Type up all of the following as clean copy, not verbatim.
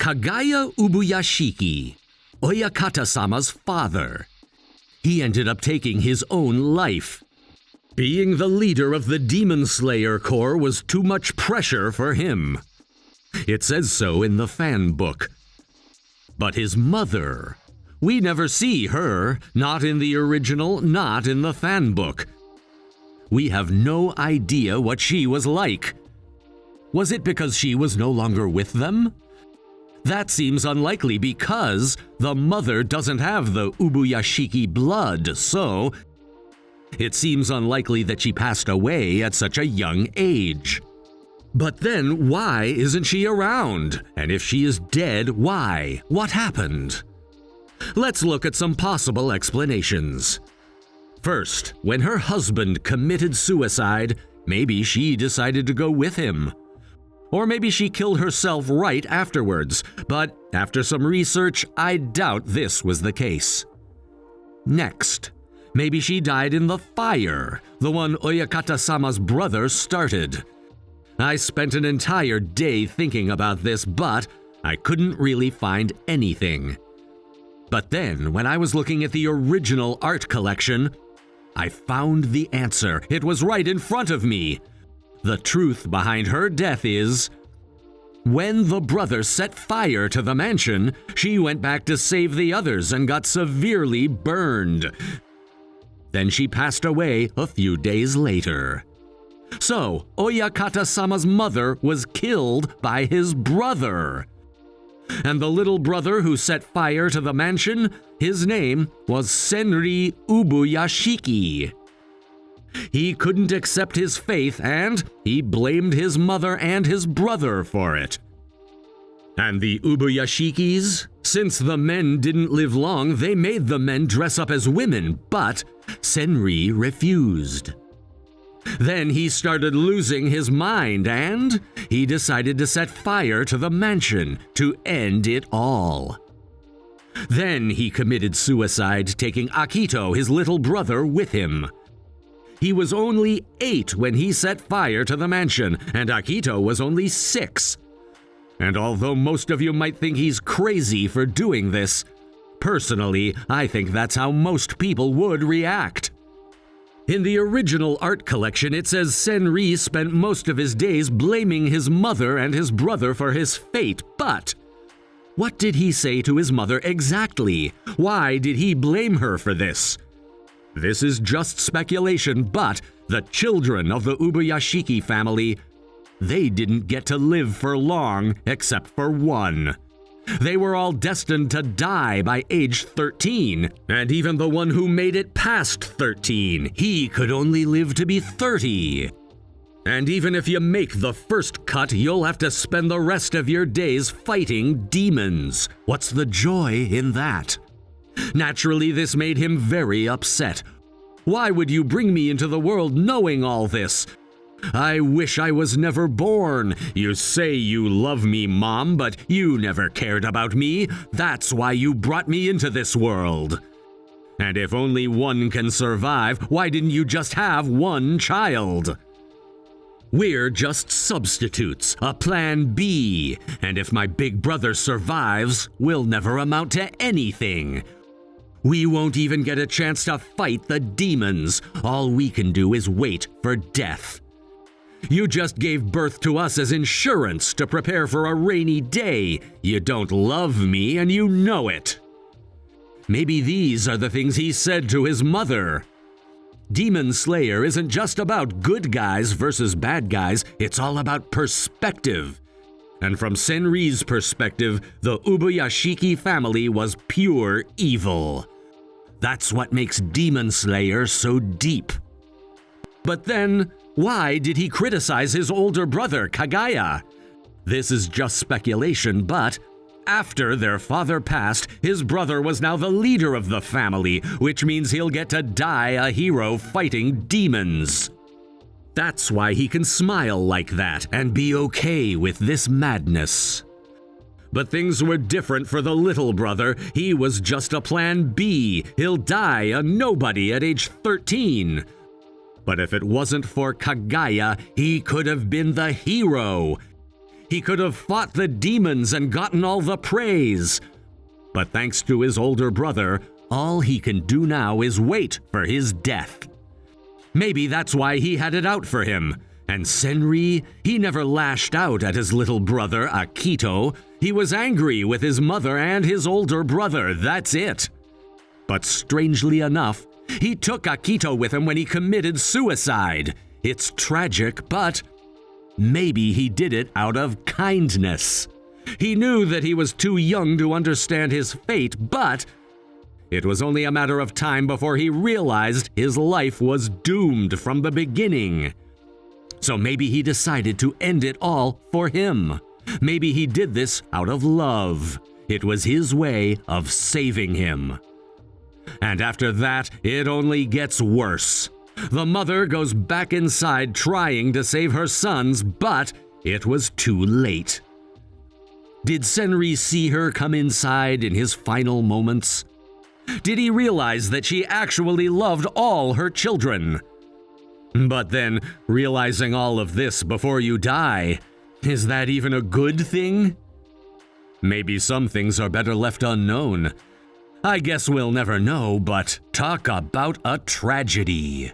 Kagaya Ubuyashiki, Oyakata-sama's father. He ended up taking his own life. Being the leader of the Demon Slayer Corps was too much pressure for him. It says so in the fan book. But his mother, we never see her, not in the original, not in the fan book. We have no idea what she was like. Was it because she was no longer with them? That seems unlikely because the mother doesn't have the Ubuyashiki blood, so it seems unlikely that she passed away at such a young age. But then why isn't she around? And if she is dead, why? What happened? Let's look at some possible explanations. First, when her husband committed suicide, maybe she decided to go with him. Or maybe she killed herself right afterwards, but after some research, I doubt this was the case. Next, maybe she died in the fire, the one Oyakata-sama's brother started. I spent an entire day thinking about this, but I couldn't really find anything. But then, when I was looking at the original art collection, I found the answer. It was right in front of me. The truth behind her death is, when the brother set fire to the mansion, she went back to save the others and got severely burned. Then she passed away a few days later. So, Oyakata-sama's mother was killed by his brother. And the little brother who set fire to the mansion, his name was Senri Ubuyashiki. He couldn't accept his faith and he blamed his mother and his brother for it. And the Ubuyashikis? Since the men didn't live long, they made the men dress up as women, but Senri refused. Then he started losing his mind and he decided to set fire to the mansion to end it all. Then he committed suicide, taking Akito, his little brother, with him. He was only 8 when he set fire to the mansion, and Akito was only 6. And although most of you might think he's crazy for doing this, personally, I think that's how most people would react. In the original art collection, it says Senri spent most of his days blaming his mother and his brother for his fate, but what did he say to his mother exactly? Why did he blame her for this? This is just speculation, but the children of the Ubuyashiki family, they didn't get to live for long except for one. They were all destined to die by age 13, and even the one who made it past 13, he could only live to be 30. And even if you make the first cut, you'll have to spend the rest of your days fighting demons. What's the joy in that? Naturally, this made him very upset. Why would you bring me into the world knowing all this? I wish I was never born. You say you love me, Mom, but you never cared about me. That's why you brought me into this world. And if only one can survive, why didn't you just have one child? We're just substitutes, a plan B. And if my big brother survives, we'll never amount to anything. We won't even get a chance to fight the demons. All we can do is wait for death. You just gave birth to us as insurance to prepare for a rainy day. You don't love me and you know it. Maybe these are the things he said to his mother. Demon Slayer isn't just about good guys versus bad guys, it's all about perspective. And from Senri's perspective, the Ubuyashiki family was pure evil. That's what makes Demon Slayer so deep. But then, why did he criticize his older brother, Kagaya? This is just speculation, but after their father passed, his brother was now the leader of the family, which means he'll get to die a hero fighting demons. That's why he can smile like that and be okay with this madness. But things were different for the little brother. He was just a plan B. He'll die a nobody at age 13. But if it wasn't for Kagaya, he could have been the hero. He could have fought the demons and gotten all the praise. But thanks to his older brother, all he can do now is wait for his death. Maybe that's why he had it out for him. And Senri, he never lashed out at his little brother, Akito. He was angry with his mother and his older brother, that's it. But strangely enough, he took Akito with him when he committed suicide. It's tragic, but maybe he did it out of kindness. He knew that he was too young to understand his fate, but it was only a matter of time before he realized his life was doomed from the beginning. So maybe he decided to end it all for him. Maybe he did this out of love. It was his way of saving him. And after that, it only gets worse. The mother goes back inside trying to save her sons, but it was too late. Did Senri see her come inside in his final moments? Did he realize that she actually loved all her children? But then, realizing all of this before you die, is that even a good thing? Maybe some things are better left unknown. I guess we'll never know, but talk about a tragedy.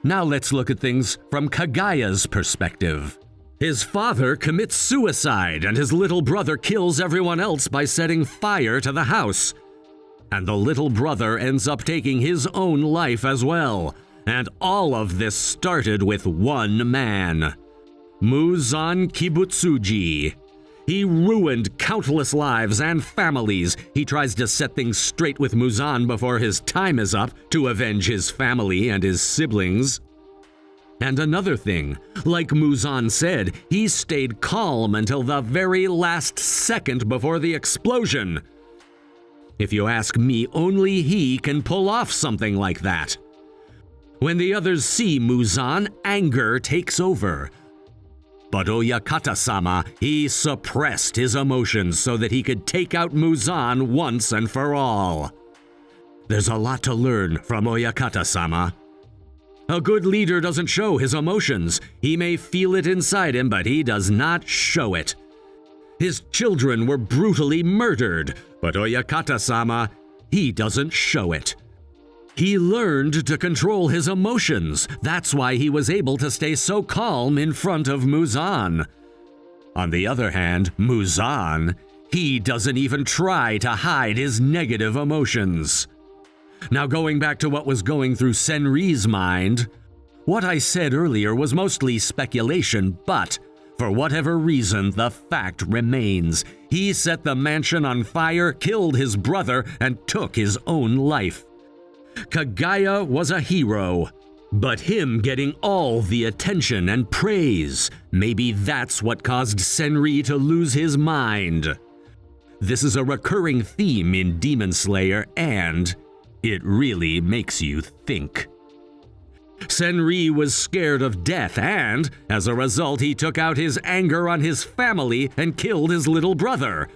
Now let's look at things from Kagaya's perspective. His father commits suicide, and his little brother kills everyone else by setting fire to the house. And the little brother ends up taking his own life as well. And all of this started with one man, Muzan Kibutsuji. He ruined countless lives and families. He tries to set things straight with Muzan before his time is up to avenge his family and his siblings. And another thing, like Muzan said, he stayed calm until the very last second before the explosion. If you ask me, only he can pull off something like that. When the others see Muzan, anger takes over. But Oyakata-sama, he suppressed his emotions so that he could take out Muzan once and for all. There's a lot to learn from Oyakata-sama. A good leader doesn't show his emotions. He may feel it inside him, but he does not show it. His children were brutally murdered, but Oyakata-sama, he doesn't show it. He learned to control his emotions. That's why he was able to stay so calm in front of Muzan. On the other hand, Muzan, he doesn't even try to hide his negative emotions. Now going back to what was going through Senri's mind, what I said earlier was mostly speculation, but for whatever reason, the fact remains. He set the mansion on fire, killed his brother, and took his own life. Kagaya was a hero, but him getting all the attention and praise, maybe that's what caused Senri to lose his mind. This is a recurring theme in Demon Slayer, and it really makes you think. Senri was scared of death, and as a result, he took out his anger on his family and killed his little brother.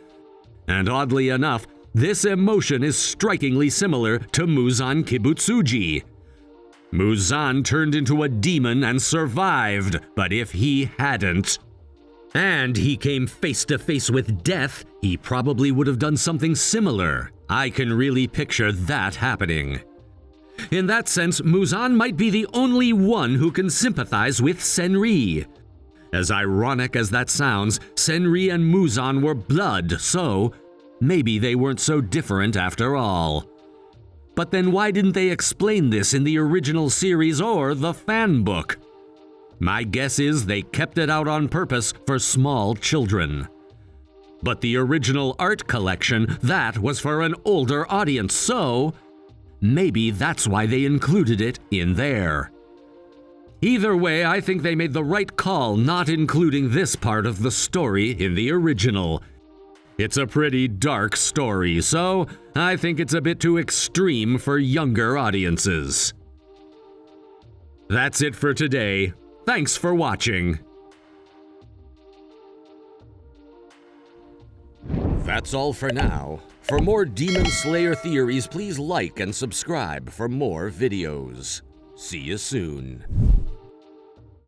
And oddly enough, this emotion is strikingly similar to Muzan Kibutsuji. Muzan turned into a demon and survived, but if he hadn't, and he came face to face with death, he probably would have done something similar. I can really picture that happening. In that sense, Muzan might be the only one who can sympathize with Senri. As ironic as that sounds, Senri and Muzan were blood, so maybe they weren't so different after all. But then why didn't they explain this in the original series or the fan book? My guess is they kept it out on purpose for small children. But the original art collection, that was for an older audience, so maybe that's why they included it in there. Either way, I think they made the right call not including this part of the story in the original. It's a pretty dark story, so I think it's a bit too extreme for younger audiences. That's it for today. Thanks for watching. That's all for now. For more Demon Slayer theories, please like and subscribe for more videos. See you soon.